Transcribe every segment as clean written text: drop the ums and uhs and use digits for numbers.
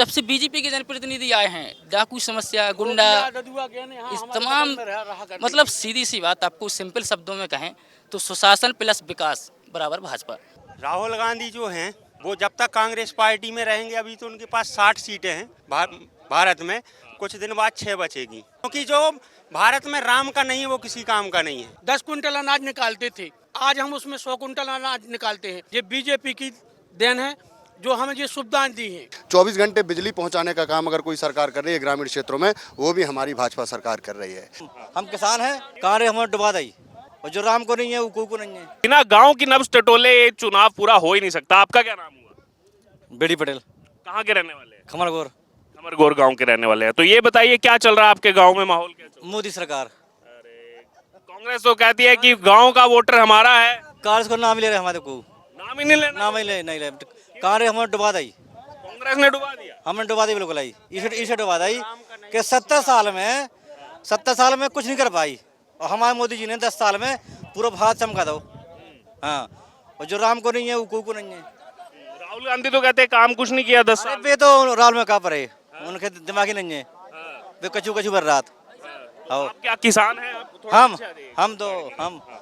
जब से बीजेपी के जनप्रतिनिधि आए हैं, डाकू समस्या, गुंडा, इस तमाम मतलब सीधी सी बात आपको सिंपल शब्दों में कहें तो सुशासन प्लस विकास बराबर भाजपा। राहुल गांधी जो हैं वो जब तक कांग्रेस पार्टी में रहेंगे, अभी तो उनके पास 60 सीटें हैं भारत में, कुछ दिन बाद 6 बचेगी, क्योंकि जो भारत में राम का नहीं है वो किसी काम का नहीं है। 10 कुंटल अनाज निकालते थे, आज हम उसमें 100 कुंटल अनाज निकालते हैं। ये बीजेपी की देन है जो हमें ये सुविधाएं दी हैं। 24 घंटे बिजली पहुंचाने का काम अगर कोई सरकार कर रही है ग्रामीण क्षेत्रों में, वो भी हमारी भाजपा सरकार कर रही है। हम किसान हैं, कांग्रेस हमें डुबा दी, और जो राम को नहीं है वो को नहीं है। बिना गांव की नब्ज टटोले ये चुनाव पूरा हो ही नहीं सकता। आपका क्या नाम हुआ? बेड़ी पटेल, कहाँ के रहने वाले हैं? खमरगोर। खमरगोर गांव के रहने वाले हैं। तो ये बताइए क्या चल रहा है आपके गांव में, माहौल क्या चल रहा है? मोदी सरकार। कांग्रेस तो कहती है कि गांव का वोटर हमारा है। कांग्रेस को नाम ही ले रहे हमारे को, नाम ही नहीं लेना। नाम ही नहीं ले। कांग्रेस हमें डुबा दी, कांग्रेस ने डुबा दिया। हमने डुबा दी बिल्कुल। आई इसे डुबा दी कि 70 साल में कुछ नहीं कर पाई, और हमारे मोदी जी ने 10 साल में पूरा भारत चमका दो। हाँ, और जो राम को नहीं है वो को नहीं है। राहुल गांधी तो कहते हैं काम कुछ नहीं किया 10 साल। वे तो राल में कहा पड़े, उनके दिमाग ही नहीं है, वे कचू भर रात। आप क्या किसान हैं? आप थोड़ा हम नीचे आ जाइए।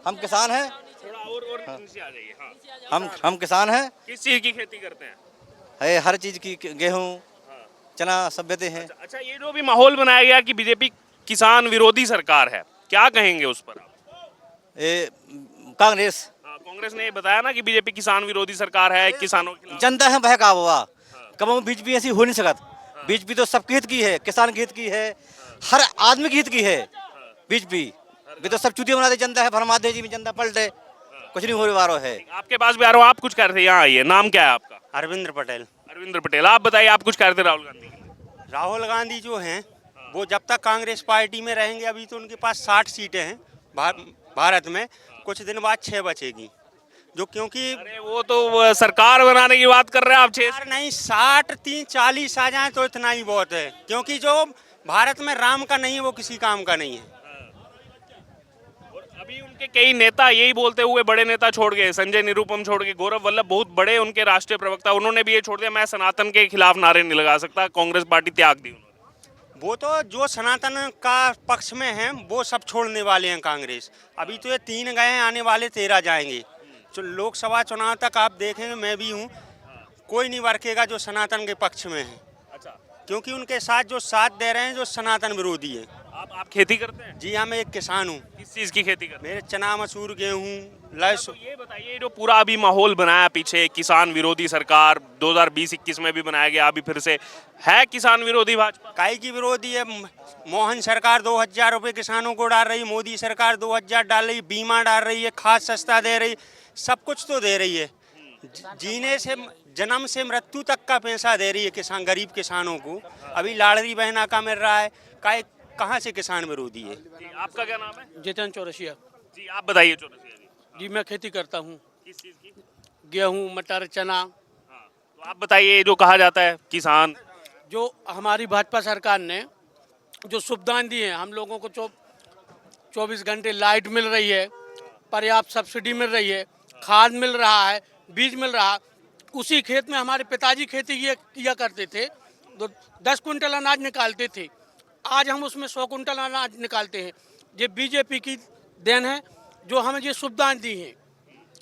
हम किसान हैं। थोड़ा और नीचे आ जाइए। हाँ। हम किसान हैं। किस चीज की खेती करते हैं? है हर चीज की, गेहूं, चना सब देते हैं। अच्छा, ये जो भी माहौल बनाया गया कि बीजेपी किसान विरोधी सरकार है, क्या कहेंगे उस पर आप? ये कांग्रेस, कांग्रेस ने ये बताया ना कि बीजेपी किसान विरोधी सरकार है, किसानों के खिलाफ। जनता है बहका हुआ। कब बीजेपी ऐसी हो नहीं सकत। बीजेपी तो सबके हित की है, किसान के हित की है, हर आदमी के हित की है बीजेपी। वे तो सब चूतिया बनाते, जनता है भरमा दे जी में, जनता पलटे, कुछ नहीं हो रहा है। आपके पास भी आ रहा हूँ, आप कुछ कर रहे हैं, यहाँ आइए। नाम क्या है आपका? अरविंद पटेल। अरविंद पटेल, आप बताइए आप कुछ करते राहुल गांधी? राहुल गांधी जो हैं वो जब तक कांग्रेस पार्टी में रहेंगे, अभी तो उनके पास 60 सीटें हैं भारत में, कुछ दिन बाद 6 बचेगी, जो क्योंकि अरे वो तो सरकार बनाने की बात कर रहे हैं आप। 6 नहीं, 60 30 40 आ जाए तो इतना ही बहुत है, क्योंकि जो भारत में राम का नहीं है वो किसी काम का नहीं है। अभी उनके कई नेता यही बोलते हुए, बड़े नेता छोड़ गए, संजय निरुपम छोड़ के, गौरव वल्लभ बहुत बड़े उनके राष्ट्रीय प्रवक्ता, उन्होंने भी ये छोड़ दिया, मैं सनातन के खिलाफ नारे नहीं लगा सकता, कांग्रेस पार्टी त्याग दी उन्होंने। वो तो जो सनातन का पक्ष में हैं वो सब छोड़ने वाले हैं कांग्रेस। अभी तो ये 3 गए हैं, आने वाले 13 जाएंगे। जो लोकसभा चुनाव तक आप देखेंगे, मैं भी हूँ, कोई नहीं वर्केगा जो सनातन के पक्ष में है। अच्छा, क्योंकि उनके साथ जो साथ दे रहे हैं जो सनातन विरोधी है। आप खेती करते हैं? जी हाँ, मैं एक किसान हूँ। किस चीज की खेती करते हैं? मेरे चना, मसूर, गेहूँ, लहसुन। तो ये बताइए, जो पूरा अभी माहौल बनाया पीछे, किसान विरोधी सरकार 2020-21 में भी बनाया गया, अभी फिर से है किसान विरोधी भाजपा? काई की विरोधी है? मोहन सरकार 2000 रुपये किसानों को डाल रही, मोदी सरकार 2000 डाल रही, बीमा डाल रही है, खाद सस्ता दे रही, सब कुछ तो दे रही है। जीने से, जन्म से मृत्यु तक का पैसा दे रही है किसान, गरीब किसानों को। अभी लाड़ली बहना का मिल रहा है। कहाँ से किसान विरोधी है? आपका क्या नाम है? जितन चौरसिया जी, आप बताइए। जी, मैं खेती करता हूँ, किस चीज की? गेहूँ, मटर, चना। तो आप बताइए, जो कहा जाता है किसान, जो हमारी भाजपा सरकार ने जो सुविधाएं दी हैं हम लोगों को, 24 घंटे लाइट मिल रही है, पर्याप्त सब्सिडी मिल रही है, खाद मिल रहा है, बीज मिल रहा। उसी खेत में हमारे पिताजी खेती किया करते थे, तो 10 कुंटल अनाज निकालते थे, आज हम उसमें 100 कुंटल अनाज निकालते हैं। ये बीजेपी की देन है जो हमें ये सुविधाएं दी हैं,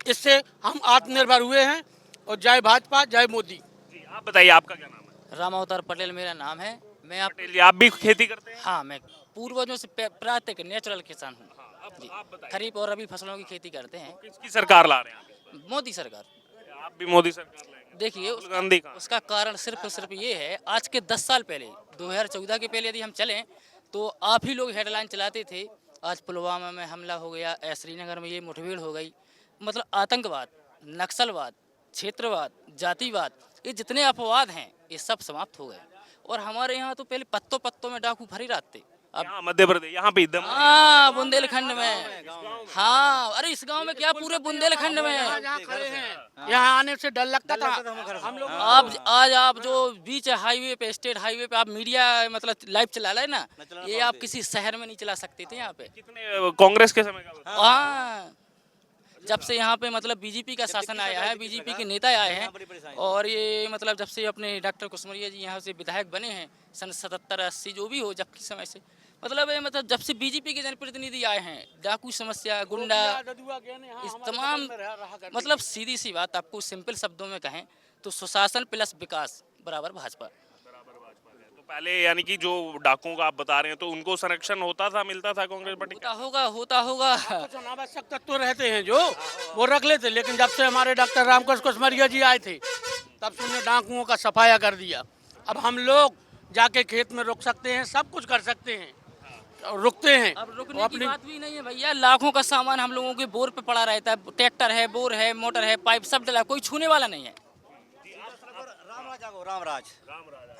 इससे हम आत्मनिर्भर हुए हैं। और जय भाजपा, जय मोदी। जी, आप बताइए आपका क्या नाम है? रामावतार पटेल मेरा नाम है। मैं पटेल जी, आप भी खेती करते हैं? हाँ, मैं पूर्वजों से प्राकृतिक नेचुरल किसान हूँ। जी, आप बताइए, खरीफ और रबी फसलों की खेती करते हैं। किसकी सरकार ला रहे हैं? मोदी सरकार। आप भी मोदी सरकार लाएंगे? देखिए, राहुल गांधी का उसका कारण सिर्फ और सिर्फ ये है, आज के 10 साल पहले, 2014 के पहले यदि हम चलें तो आप ही लोग हेडलाइन चलाते थे। आज पुलवामा में हमला हो गया, श्रीनगर में ये मुठभेड़ हो गई, मतलब आतंकवाद, नक्सलवाद, क्षेत्रवाद, जातिवाद, ये जितने अपवाद हैं ये सब समाप्त हो गए। और हमारे यहाँ तो पहले पत्तों पत्तों में डाकू भरी रहते, अब यहाँ मध्य प्रदेश, यहाँ पे एकदम हाँ बुंदेलखंड में। हाँ, अरे इस गांव में क्या, पूरे बुंदेलखंड में। यहाँ आने से डर लगता था हम लोग। आज आप जो बीच हाईवे पे, स्टेट हाईवे पे आप मीडिया मतलब लाइव चला रहे ना, ये आप किसी शहर में नहीं चला सकते थे यहाँ पे। कितने कांग्रेस के समय का? हाँ, जब से यहाँ पे मतलब बीजेपी का शासन आया है, बीजेपी के नेता आए हैं, और ये मतलब जब से अपने डॉक्टर कुशमरिया जी यहाँ से विधायक बने हैं सन 77-80 जो भी हो जब की समय से, मतलब ये मतलब जब से बीजेपी के जनप्रतिनिधि आए हैं, डाकू समस्या, गुंडा, इस तमाम मतलब सीधी सी बात आपको सिंपल शब्दों में कहें तो सुशासन प्लस विकास बराबर भाजपा। तो पहले यानी कि जो डाकुओं का आप बता रहे हैं तो उनको संरक्षण होता था, मिलता था कांग्रेस पार्टी का? होता होगा कुछ अनावश्यक तत्व रहते हैं जो वो रख लेते, लेकिन जब से हमारे डॉक्टर रामकृष्ण कुशमरिया जी आए थे तब से उन्होंने डाकुओं का सफाया कर दिया। अब हम लोग जाके खेत में रुक सकते हैं, सब कुछ कर सकते हैं, रुकते हैं। अब रुकने की बात भी नहीं है भैया, लाखों का सामान हम लोगों के बोर पे पड़ा रहता है, ट्रैक्टर है, बोर है, मोटर है, पाइप सब डला, कोई छूने वाला नहीं है। रामराज।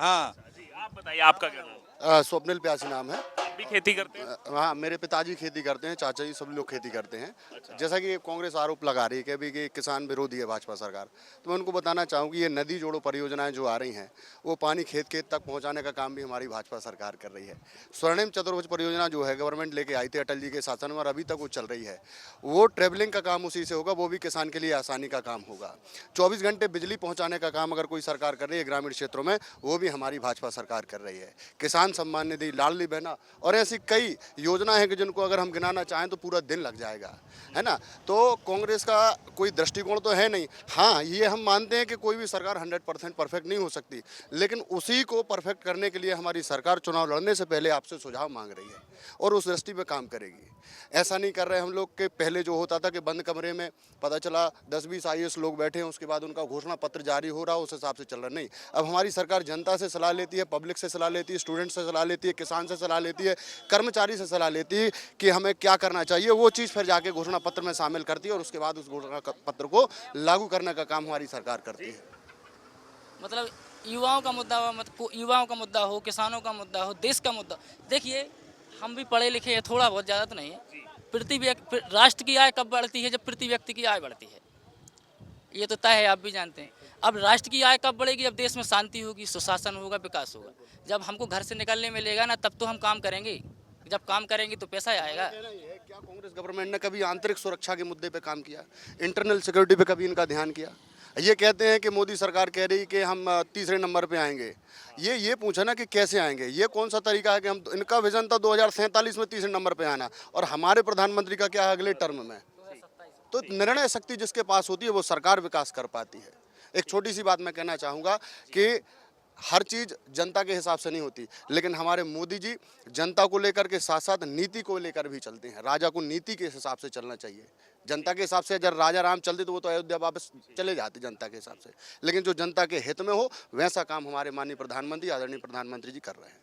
हाँ जी, आप बताइए आपका क्या नाम है? स्वप्निल प्यासी नाम है। आप भी खेती करते हैं? हाँ, मेरे पिताजी खेती करते हैं, चाचा जी सभी लोग खेती करते हैं। जैसा कि कांग्रेस आरोप लगा रही है कि अभी कि किसान विरोधी है भाजपा सरकार, तो मैं उनको बताना चाहूँ कि ये नदी जोड़ो परियोजनाएं जो आ रही हैं वो पानी खेत खेत तक पहुँचाने का काम भी हमारी भाजपा सरकार कर रही है। स्वर्णिम चतुर्भुज परियोजना जो है गवर्नमेंट लेके आई थी अटल जी के शासन में और अभी तक वो चल रही है, वो ट्रेवलिंग का काम उसी से होगा, वो भी किसान के लिए आसानी का काम होगा। 24 घंटे बिजली पहुँचाने का काम अगर कोई सरकार कर रही है ग्रामीण क्षेत्रों में, वो भी हमारी भाजपा सरकार कर रही है। किसान सम्मान निधि, लाडली बहना और ऐसी कई योजनाएं हैं कि जिनको अगर हम गिनाना चाहें तो पूरा दिन लग जाएगा, है ना। तो कांग्रेस का कोई दृष्टिकोण तो है नहीं। हाँ, ये हम मानते हैं कि कोई भी सरकार 100% परफेक्ट नहीं हो सकती, लेकिन उसी को परफेक्ट करने के लिए हमारी सरकार चुनाव लड़ने से पहले आपसे सुझाव मांग रही है और उस दृष्टि में काम करेगी। ऐसा नहीं कर रहे हम लोग के पहले जो होता था कि बंद कमरे में पता चला 10-20 IAS लोग बैठे हैं, उसके बाद उनका घोषणा पत्र जारी हो रहा है, उस हिसाब से चल रहा नहीं। अब हमारी सरकार जनता से सलाह लेती है, पब्लिक से सलाह लेती है, स्टूडेंट से सलाह लेती है, किसान से सलाह लेती है, कर्मचारी से सलाह लेती है कि हमें क्या करना चाहिए। वो चीज़ फिर जाके घोषणा पत्र में शामिल करती है और उसके बाद उस घोषणा पत्र को लागू करने का काम हमारी सरकार करती है। मतलब युवाओं का मुद्दा हो, युवाओं का मुद्दा हो, किसानों का मुद्दा हो, देश का मुद्दा। देखिए हम भी पढ़े लिखे हैं, थोड़ा बहुत, ज़्यादा तो नहीं है। राष्ट्र की आय कब बढ़ती है? जब प्रति व्यक्ति की आय बढ़ती है, ये तो तय है, आप भी जानते हैं। अब राष्ट्र की आय कब बढ़ेगी? जब देश में शांति होगी, सुशासन होगा, विकास होगा। जब हमको घर से निकलने मिलेगा ना, तब तो हम काम करेंगे। जब काम करेंगे तो पैसा आएगा। क्या कांग्रेस गवर्नमेंट ने कभी आंतरिक सुरक्षा के मुद्दे पे काम किया? इंटरनल सिक्योरिटी पे कभी इनका ध्यान किया? ये कहते हैं कि मोदी सरकार कह रही कि हम तीसरे नंबर पे आएंगे। ये पूछा ना कि कैसे आएंगे? ये कौन सा तरीका है कि हम, इनका विजन था 2047 में तीसरे नंबर पे आना, और हमारे प्रधानमंत्री का क्या है अगले टर्म में। तो निर्णय शक्ति जिसके पास होती है वो सरकार विकास कर पाती है। एक छोटी सी बात मैं कहना चाहूँगा कि हर चीज़ जनता के हिसाब से नहीं होती, लेकिन हमारे मोदी जी जनता को लेकर के साथ साथ नीति को लेकर भी चलते हैं। राजा को नीति के हिसाब से चलना चाहिए, जनता के हिसाब से। अगर राजा राम चलते तो वो तो अयोध्या वापस चले जाते जनता के हिसाब से, लेकिन जो जनता के हित में हो वैसा काम हमारे माननीय प्रधानमंत्री, आदरणीय प्रधानमंत्री जी कर रहे हैं।